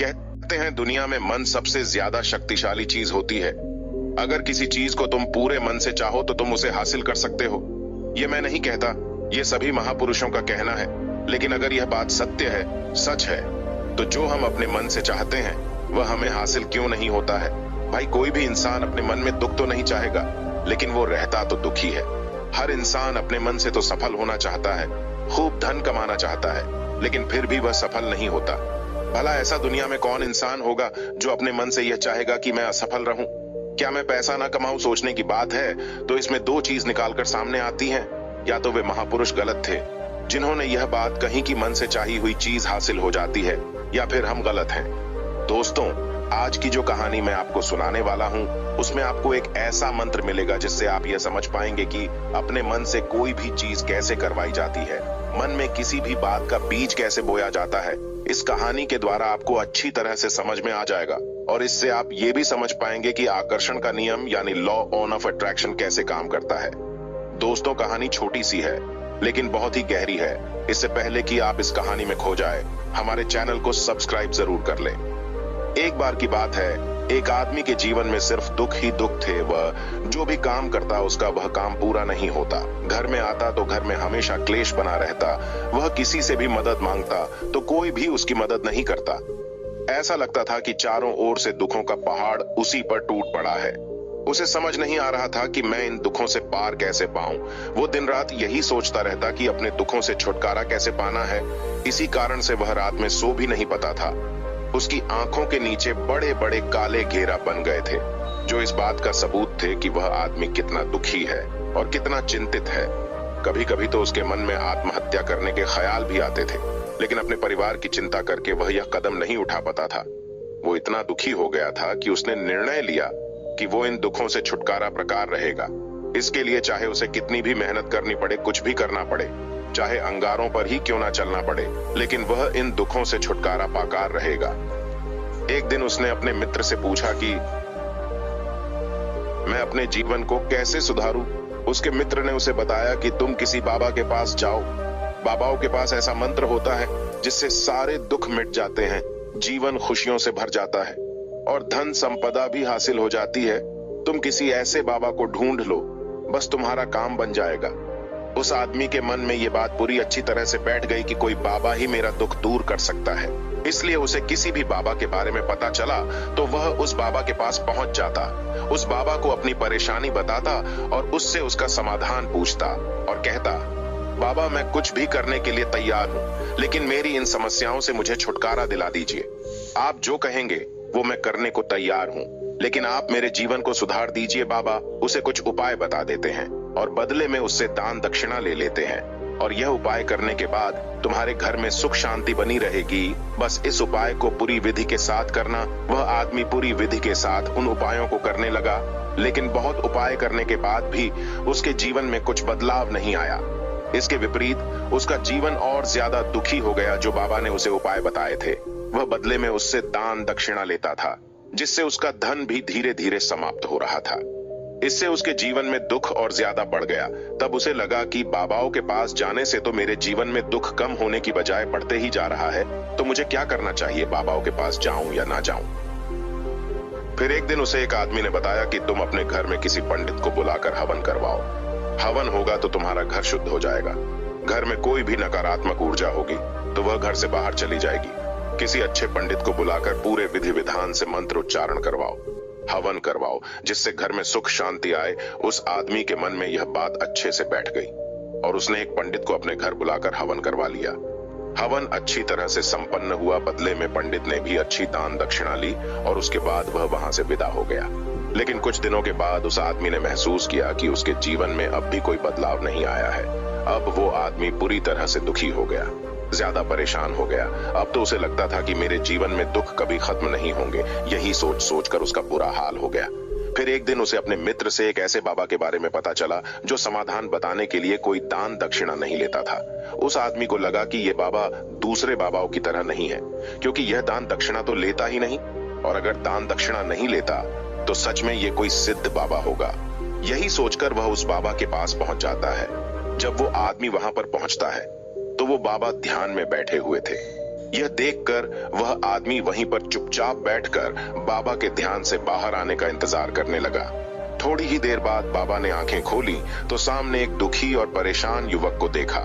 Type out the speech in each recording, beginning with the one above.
कहते हैं दुनिया में मन सबसे ज्यादा शक्तिशाली चीज होती है। अगर किसी चीज को तुम पूरे मन से चाहो तो तुम उसे हासिल कर सकते हो। ये मैं नहीं कहता, ये सभी महापुरुषों का कहना है। लेकिन अगर यह बात सत्य है, सच है, तो जो हम अपने मन से चाहते हैं वह हमें हासिल क्यों नहीं होता है? भाई, कोई भी इंसान अपने मन में दुख तो नहीं चाहेगा, लेकिन वो रहता तो दुखी है। हर इंसान अपने मन से तो सफल होना चाहता है, खूब धन कमाना चाहता है, लेकिन फिर भी वह सफल नहीं होता। भला ऐसा दुनिया में कौन इंसान होगा जो अपने मन से यह चाहेगा कि मैं असफल रहूं? क्या मैं पैसा ना कमाऊं सोचने की बात है तो इसमें दो चीज निकालकर सामने आती हैं। या तो वे महापुरुष गलत थे जिन्होंने यह बात कही कि मन से चाही हुई चीज हासिल हो जाती है, या फिर हम गलत हैं। दोस्तों, आज की जो कहानी मैं आपको सुनाने वाला हूं, उसमें आपको एक ऐसा मंत्र मिलेगा जिससे आप यह समझ पाएंगे कि अपने मन से कोई भी चीज कैसे करवाई जाती है, मन में किसी भी बात का बीज कैसे बोया जाता है। इस कहानी के द्वारा आपको अच्छी तरह से समझ में आ जाएगा और इससे आप ये भी समझ पाएंगे कि आकर्षण का नियम यानी लॉ ऑफ अट्रैक्शन कैसे काम करता है। दोस्तों, कहानी छोटी सी है लेकिन बहुत ही गहरी है। इससे पहले कि आप इस कहानी में खो जाए, हमारे चैनल को सब्सक्राइब जरूर कर लें। एक बार की बात है, एक आदमी के जीवन में सिर्फ दुख ही दुख थे। वह जो भी काम करता उसका वह काम पूरा नहीं होता। घर में आता तो घर में हमेशा क्लेश बना रहता। वह किसी से भी मदद मांगता तो कोई भी उसकी मदद नहीं करता। ऐसा लगता था कि चारों ओर से दुखों का पहाड़ उसी पर टूट पड़ा है। उसे समझ नहीं आ रहा था कि मैं इन दुखों से पार कैसे पाऊं। वो दिन रात यही सोचता रहता कि अपने दुखों से छुटकारा कैसे पाना है। इसी कारण से वह रात में सो भी नहीं पाता था। उसकी आंखों के नीचे बड़े बड़े काले घेरा बन गए थे, जो इस बात का सबूत थे कि वह आदमी कितना दुखी है और कितना चिंतित है। कभी कभी तो उसके मन में आत्महत्या करने के ख्याल भी आते थे, लेकिन अपने परिवार की चिंता करके वह यह कदम नहीं उठा पाता था। वो इतना दुखी हो गया था कि उसने निर्णय लिया कि वो इन दुखों से छुटकारा प्रकार रहेगा। इसके लिए चाहे उसे कितनी भी मेहनत करनी पड़े, कुछ भी करना पड़े, चाहे अंगारों पर ही क्यों ना चलना पड़े, लेकिन वह इन दुखों से छुटकारा पाकर रहेगा। एक दिन उसने अपने मित्र से पूछा कि मैं अपने जीवन को कैसे सुधारूं? उसके मित्र ने उसे बताया कि तुम किसी बाबा के पास जाओ। बाबाओं के पास ऐसा मंत्र होता है जिससे सारे दुख मिट जाते हैं, जीवन खुशियों से भर जाता है और धन संपदा भी हासिल हो जाती है। तुम किसी ऐसे बाबा को ढूंढ लो, बस तुम्हारा काम बन जाएगा। उस आदमी के मन में ये बात पूरी अच्छी तरह से बैठ गई कि कोई बाबा ही मेरा दुख दूर कर सकता है। इसलिए उसे किसी भी बाबा के बारे में पता चला तो वह उस बाबा के पास पहुंच जाता, उस बाबा को अपनी परेशानी बताता और उससे उसका समाधान पूछता और कहता, बाबा, मैं कुछ भी करने के लिए तैयार हूं, लेकिन मेरी इन समस्याओं से मुझे छुटकारा दिला दीजिए। आप जो कहेंगे वो मैं करने को तैयार हूं, लेकिन आप मेरे जीवन को सुधार दीजिए बाबा। उसे कुछ उपाय बता देते हैं और बदले में उससे दान दक्षिणा ले लेते हैं, और यह उपाय करने के बाद तुम्हारे घर में सुख शांति बनी रहेगी। बस इस उपाय को पूरी विधि के साथ करना। वह आदमी पूरी विधि के साथ उन उपायों को करने लगा, लेकिन बहुत उपाय करने के बाद भी उसके जीवन में कुछ बदलाव नहीं आया। इसके विपरीत उसका जीवन और ज्यादा दुखी हो गया। जो बाबा ने उसे उपाय बताए थे, वह बदले में उससे दान दक्षिणा लेता था, जिससे उसका धन भी धीरे धीरे समाप्त हो रहा था। इससे उसके जीवन में दुख और ज्यादा बढ़ गया। तब उसे लगा कि बाबाओं के पास जाने से तो मेरे जीवन में दुख कम होने की बजाय बढ़ते ही जा रहा है, तो मुझे क्या करना चाहिए? बाबाओं के पास जाऊं या ना जाऊं? फिर एक दिन उसे एक आदमी ने बताया कि तुम अपने घर में किसी पंडित को बुलाकर हवन करवाओ। हवन होगा तो तुम्हारा घर शुद्ध हो जाएगा। घर में कोई भी नकारात्मक ऊर्जा होगी तो वह घर से बाहर चली जाएगी। किसी अच्छे पंडित को बुलाकर पूरे विधि विधान से मंत्र उच्चारण करवाओ, हवन करवाओ, जिससे घर में सुख शांति आए। उस आदमी के मन में यह बात अच्छे से बैठ गई और उसने एक पंडित को अपने घर बुलाकर हवन करवा लिया। हवन अच्छी तरह से संपन्न हुआ। बदले में पंडित ने भी अच्छी दान दक्षिणा ली और उसके बाद वह वहां से विदा हो गया। लेकिन कुछ दिनों के बाद उस आदमी ने महसूस किया कि उसके जीवन में अब भी कोई बदलाव नहीं आया है। अब वो आदमी पूरी तरह से दुखी हो गया, ज्यादा परेशान हो गया। अब तो उसे लगता था कि मेरे जीवन में दुख कभी खत्म नहीं होंगे। यही सोच सोचकर उसका बुरा हाल हो गया। फिर एक दिन उसे अपने मित्र से एक ऐसे बाबा के बारे में पता चला जो समाधान बताने के लिए कोई दान दक्षिणा नहीं लेता था। उस आदमी को लगा कि यह बाबा दूसरे बाबाओं की तरह नहीं है, क्योंकि यह दान दक्षिणा तो लेता ही नहीं, और अगर दान दक्षिणा नहीं लेता तो सच में ये कोई सिद्ध बाबा होगा। यही सोचकर वह उस बाबा के पास पहुंच जाता है। जब वो आदमी वहां पर पहुंचता है तो वो बाबा ध्यान में बैठे हुए थे। यह देखकर वह आदमी वहीं पर चुपचाप बैठकर बाबा के ध्यान से बाहर आने का इंतजार करने लगा। थोड़ी ही देर बाद बाबा ने आंखें खोली तो सामने एक दुखी और परेशान युवक को देखा।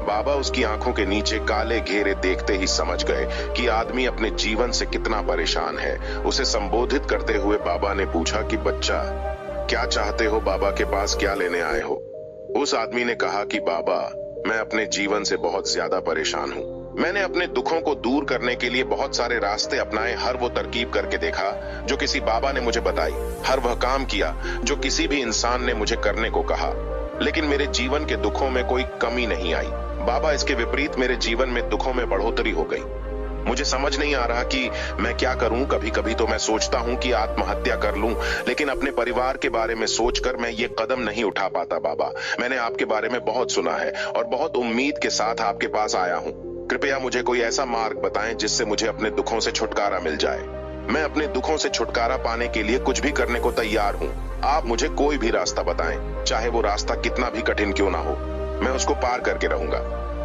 बाबा उसकी आंखों के नीचे काले घेरे देखते ही समझ गए कि आदमी अपने जीवन से कितना परेशान है। उसे संबोधित करते हुए बाबा ने पूछा कि बच्चा, क्या चाहते हो? बाबा के पास क्या लेने आए हो? उस आदमी ने कहा कि बाबा, मैं अपने जीवन से बहुत ज्यादा परेशान हूँ। मैंने अपने दुखों को दूर करने के लिए बहुत सारे रास्ते अपनाए, हर वो तरकीब करके देखा जो किसी बाबा ने मुझे बताई, हर वह काम किया जो किसी भी इंसान ने मुझे करने को कहा, लेकिन मेरे जीवन के दुखों में कोई कमी नहीं आई। बाबा, इसके विपरीत मेरे जीवन में दुखों में बढ़ोतरी हो गई। मुझे समझ नहीं आ रहा कि मैं क्या करूं। कभी कभी तो मैं सोचता हूं कि आत्महत्या कर लूं, लेकिन अपने परिवार के बारे में सोचकर मैं ये कदम नहीं उठा पाता। बाबा, मैंने आपके बारे में बहुत सुना है और बहुत उम्मीद के साथ आपके पास आया हूं। कृपया मुझे कोई ऐसा मार्ग बताएं जिससे मुझे अपने दुखों से छुटकारा मिल जाए। मैं अपने दुखों से छुटकारा पाने के लिए कुछ भी करने को तैयार हूं। आप मुझे कोई भी रास्ता बताएं, चाहे वो रास्ता कितना भी कठिन क्यों ना हो, मैं उसको पार करके रहूंगा।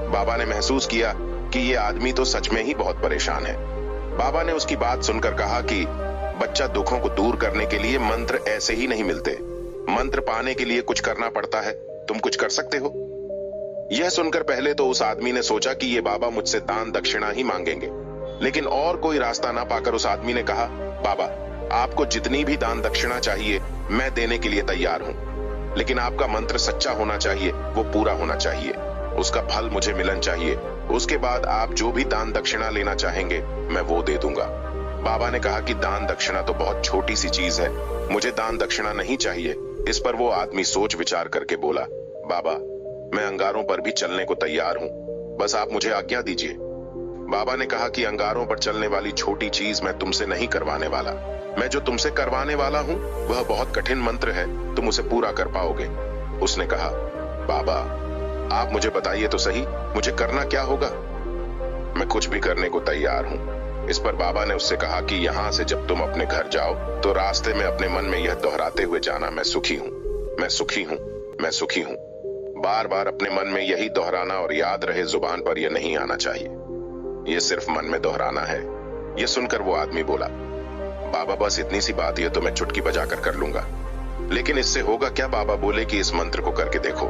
बाबा ने महसूस किया कि ये आदमी तो सच में ही बहुत परेशान है। बाबा ने उसकी बात सुनकर कहा कि बच्चा, दुखों को दूर करने के लिए मंत्र ऐसे ही नहीं मिलते। मंत्र पाने के लिए कुछ करना पड़ता है। तुम कुछ कर सकते हो। यह सुनकर पहले तो उस आदमी ने सोचा कि ये बाबा मुझसे दान दक्षिणा ही मांगेंगे, लेकिन और कोई रास्ता ना पाकर उस आदमी ने कहा, बाबा, आपको जितनी भी दान दक्षिणा चाहिए मैं देने के लिए तैयार हूं, लेकिन आपका मंत्र सच्चा होना चाहिए, वो पूरा होना चाहिए, उसका फल मुझे मिलन चाहिए। उसके बाद आप जो भी दान दक्षिणा लेना चाहेंगे मैं वो दे दूंगा। बाबा ने कहा कि दान दक्षिणा तो बहुत छोटी सी चीज है, मुझे दान दक्षिणा नहीं चाहिए। इस पर वो आदमी सोच विचार करके बोला, बाबा, मैं अंगारों पर भी चलने को तैयार हूं, बस आप मुझे आज्ञा दीजिए। बाबा ने कहा कि अंगारों पर चलने वाली छोटी चीज मैं तुमसे नहीं करवाने वाला। मैं जो तुमसे करवाने वाला हूं वह बहुत कठिन मंत्र है, तुम उसे पूरा कर पाओगे। उसने कहा, बाबा, आप मुझे बताइए तो सही, मुझे करना क्या होगा? मैं कुछ भी करने को तैयार हूं। इस पर बाबा ने उससे कहा कि यहां से जब तुम अपने घर जाओ तो रास्ते में अपने मन में यह दोहराते हुए जाना, मैं सुखी हूं, मैं सुखी हूं, मैं सुखी हूं। बार बार अपने मन में यही दोहराना और याद रहे, जुबान पर यह नहीं आना चाहिए, यह सिर्फ मन में दोहराना है। यह सुनकर वो आदमी बोला, बाबा, बस इतनी सी बात, यह तो मैं चुटकी बजाकर कर लूंगा, लेकिन इससे होगा क्या? बाबा बोले कि इस मंत्र को करके देखो,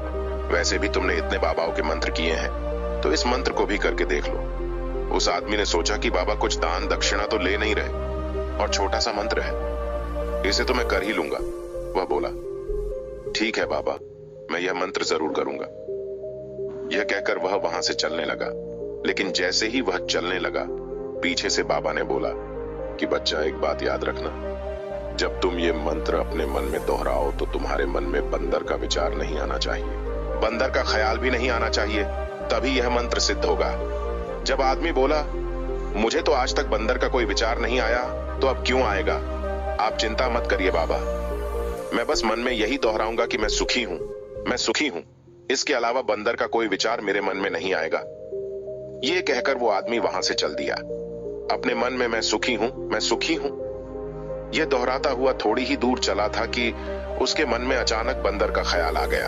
वैसे भी तुमने इतने बाबाओं के मंत्र किए हैं, तो इस मंत्र को भी करके देख लो। उस आदमी ने सोचा कि बाबा कुछ दान दक्षिणा तो ले नहीं रहे और छोटा सा मंत्र है, इसे तो मैं कर ही लूंगा। वह बोला, ठीक है बाबा, मैं यह मंत्र जरूर करूंगा। यह कहकर वह वहां से चलने लगा, लेकिन जैसे ही वह चलने लगा, पीछे से बाबा ने बोला कि बच्चा, एक बात याद रखना, जब तुम ये मंत्र अपने मन में दोहराओ तो तुम्हारे मन में बंदर का विचार नहीं आना चाहिए, बंदर का ख्याल भी नहीं आना चाहिए, तभी यह मंत्र सिद्ध होगा। जब आदमी बोला, मुझे तो आज तक बंदर का कोई विचार नहीं आया, तो अब क्यों आएगा? आप चिंता मत करिए बाबा, मैं बस मन में यही दोहराऊंगा कि मैं सुखी हूं, मैं सुखी हूं, इसके अलावा बंदर का कोई विचार मेरे मन में नहीं आएगा। यह कहकर वो आदमी वहां से चल दिया, अपने मन में मैं सुखी हूं, मैं सुखी हूं, यह दोहराता हुआ थोड़ी ही दूर चला था कि उसके मन में अचानक बंदर का ख्याल आ गया।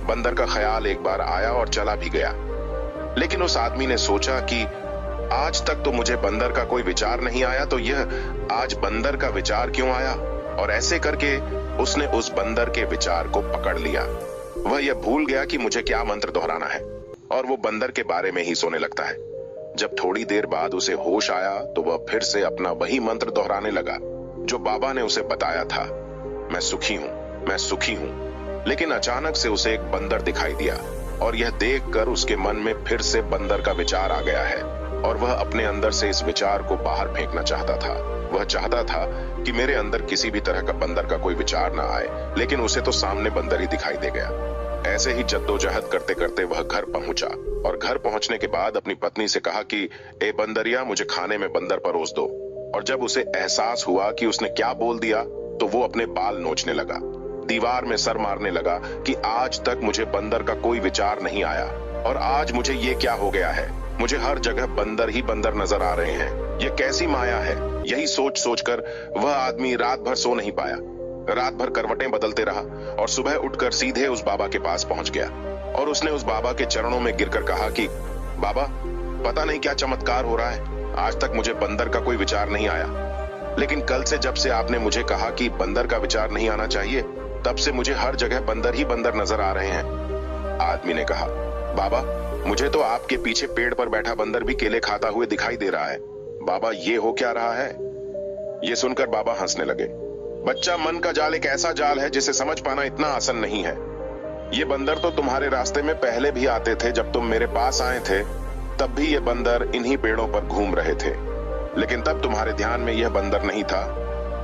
बंदर का ख्याल एक बार आया और चला भी गया, लेकिन उस आदमी ने सोचा कि आज तक तो मुझे बंदर का कोई विचार नहीं आया, तो यह आज बंदर का विचार क्यों आया? और ऐसे करके उसने उस बंदर के विचार को पकड़ लिया। वह यह भूल गया कि मुझे क्या मंत्र दोहराना है और वो बंदर के बारे में ही सोने लगता है। जब थोड़ी देर बाद उसे होश आया तो वह फिर से अपना वही मंत्र दोहराने लगा जो बाबा ने उसे बताया था, मैं सुखी हूं, मैं सुखी हूं। लेकिन अचानक से उसे एक बंदर दिखाई दिया और यह देखकर उसके मन में फिर से बंदर का विचार आ गया है और वह अपने अंदर से इस विचार को बाहर फेंकना चाहता था। वह चाहता था कि मेरे अंदर किसी भी तरह का बंदर का कोई विचार ना आए, लेकिन उसे तो सामने बंदर ही दिखाई दे गया। ऐसे ही जद्दोजहद करते करते वह घर पहुंचा और घर पहुंचने के बाद अपनी पत्नी से कहा कि ए बंदरिया, मुझे खाने में बंदर परोस दो। और जब उसे एहसास हुआ कि उसने क्या बोल दिया तो वो अपने बाल नोचने लगा, दीवार में सर मारने लगा कि आज तक मुझे बंदर का कोई विचार नहीं आया और आज मुझे ये क्या हो गया है, मुझे हर जगह बंदर ही बंदर नजर आ रहे हैं, ये कैसी माया है। यही सोच सोचकर वह आदमी रात भर सो नहीं पाया, रात भर करवटें बदलते रहा और सुबह उठकर सीधे उस बाबा के पास पहुंच गया और उसने उस बाबा के चरणों में गिरकर कहा कि बाबा, पता नहीं क्या चमत्कार हो रहा है, आज तक मुझे बंदर का कोई विचार नहीं आया। लेकिन कल से जब से आपने मुझे कहा कि बंदर का विचार नहीं आना चाहिए, तब से मुझे हर जगह बंदर ही बंदर नजर आ रहे हैं। आदमी ने कहा, बाबा, मुझे तो आपके पीछे पेड़ पर बैठा बंदर भी केले खाता हुए दिखाई दे रहा है। बाबा, ये हो क्या रहा है? ये सुनकर बाबा हंसने लगे। बच्चा, मन का जाल एक ऐसा जाल है जिसे समझ पाना इतना आसान नहीं है। ये बंदर तो तुम्हारे रास्ते में पहले भी आते थे। जब तुम मेरे पास आए थे तब भी ये बंदर इन्हीं पेड़ों पर घूम रहे थे, लेकिन तब तुम्हारे ध्यान में यह बंदर नहीं था।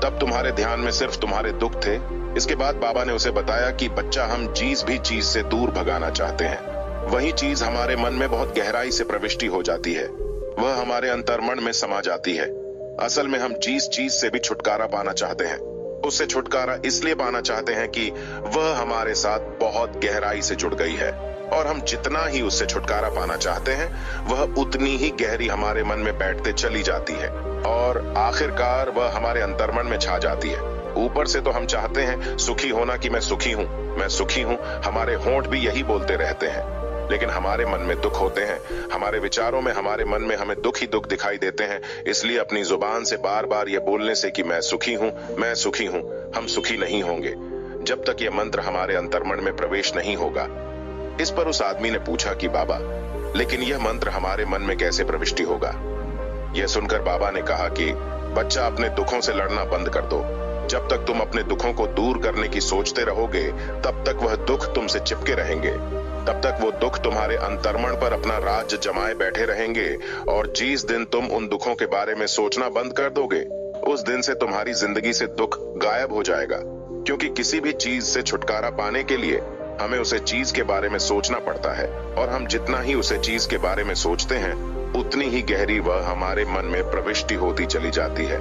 तब तुम्हारे ध्यान में सिर्फ तुम्हारे दुख थे। इसके बाद बाबा ने उसे बताया कि बच्चा, हम जिस भी चीज से दूर भगाना चाहते हैं, वही चीज हमारे मन में बहुत गहराई से प्रविष्टि हो जाती है। वह हमारे अंतर्मन में समा जाती है। असल में हम जिस चीज से भी छुटकारा पाना चाहते हैं, उससे छुटकारा इसलिए पाना चाहते हैं कि वह हमारे साथ बहुत गहराई से जुड़ गई है, और हम जितना ही उससे छुटकारा पाना चाहते हैं, वह उतनी ही गहरी हमारे मन में बैठते चली जाती है, और आखिरकार वह हमारे अंतर्मन में छा जाती है। ऊपर से तो हम चाहते हैं सुखी होना कि मैं सुखी हूं, मैं सुखी हूं, हमारे होंठ भी यही बोलते रहते हैं, लेकिन हमारे मन में दुख होते हैं। हमारे विचारों में, हमारे मन में हमें दुख ही दुख दिखाई देते हैं। इसलिए अपनी जुबान से बार बार यह बोलने से कि मैं सुखी हूं, मैं सुखी हूं, हम सुखी नहीं होंगे जब तक यह मंत्र हमारे अंतर्मन में प्रवेश नहीं होगा। इस पर उस आदमी ने पूछा कि बाबा, लेकिन यह मंत्र हमारे मन में कैसे प्रविष्टि होगा? यह सुनकर बाबा ने कहा कि बच्चा, अपने दुखों से लड़ना बंद कर दो। जब तक तुम अपने दुखों को दूर करने की सोचते रहोगे, तब तक वह दुख तुमसे चिपके रहेंगे। तब तक वो दुख तुम्हारे अंतर्मन पर अपना राज्य जमाए बैठे रहेंगे, और जिस दिन तुम उन दुखों के बारे में सोचना बंद कर दोगे, उस दिन से तुम्हारी जिंदगी से दुख गायब हो जाएगा। क्योंकि किसी भी चीज से छुटकारा पाने के लिए हमें उसे चीज के बारे में सोचना पड़ता है, और हम जितना ही उसे चीज के बारे में सोचते हैं, उतनी ही गहरी वह हमारे मन में प्रविष्टि होती चली जाती है।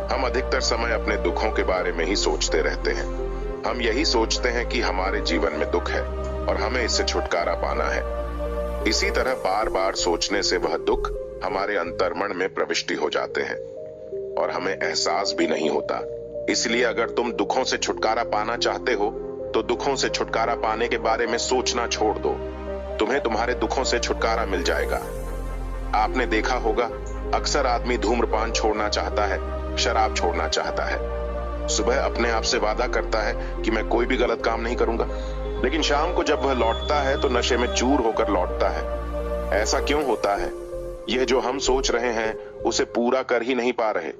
हम अधिकतर समय अपने दुखों के बारे में ही सोचते रहते हैं। हम यही सोचते हैं कि हमारे जीवन में दुख है और हमें इससे छुटकारा पाना है। इसी तरह बार बार सोचने से वह दुख हमारे अंतर्मन में प्रविष्टि हो जाते हैं, और हमें एहसास भी नहीं होता। इसलिए अगर तुम दुखों से छुटकारा पाना चाहते हो, तो दुखों से छुटकारा पाने के बारे में सोचना छोड़ दो। तुम्हें तुम्हारे दुखों से छुटकारा मिल जाएगा। आपने देखा होगा, अक्सर आदमी धूम्रपान छोड़ना चाहता है, शराब छोड़ना चाहता है। सुबह अपने आप से वादा करता है कि मैं कोई भी गलत काम नहीं करूंगा, लेकिन शाम को जब वह लौटता है तो नशे में चूर होकर लौटता है। ऐसा क्यों होता है? यह जो हम सोच रहे हैं, उसे पूरा कर ही नहीं पा रहे।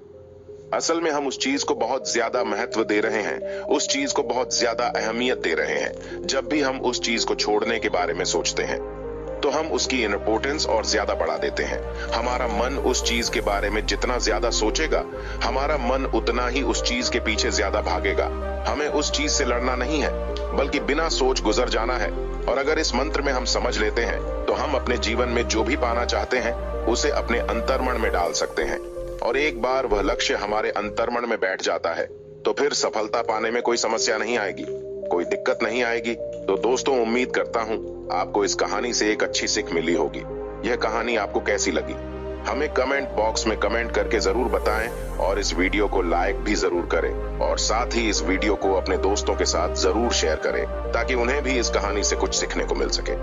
असल में हम उस चीज को बहुत ज्यादा महत्व दे रहे हैं, उस चीज को बहुत ज्यादा अहमियत दे रहे हैं। जब भी हम उस चीज को छोड़ने के बारे में सोचते हैं, तो हम उसकी इंपॉर्टेंस और ज्यादा बढ़ा देते हैं। हमारा मन उस चीज के बारे में जितना ज्यादा सोचेगा, हमारा मन उतना ही उस चीज के पीछे ज्यादा भागेगा। हमें उस चीज से लड़ना नहीं है, बल्कि बिना सोच गुजर जाना है। और अगर इस मंत्र में हम समझ लेते हैं, तो हम अपने जीवन में जो भी पाना चाहते हैं, उसे अपने अंतर्मन में डाल सकते हैं। और एक बार वह लक्ष्य हमारे अंतर्मन में बैठ जाता है, तो फिर सफलता पाने में कोई समस्या नहीं आएगी, कोई दिक्कत नहीं आएगी। तो दोस्तों, उम्मीद करता हूं आपको इस कहानी से एक अच्छी सीख मिली होगी। यह कहानी आपको कैसी लगी, हमें कमेंट बॉक्स में कमेंट करके जरूर बताएं, और इस वीडियो को लाइक भी जरूर करें, और साथ ही इस वीडियो को अपने दोस्तों के साथ जरूर शेयर करें, ताकि उन्हें भी इस कहानी से कुछ सीखने को मिल सके।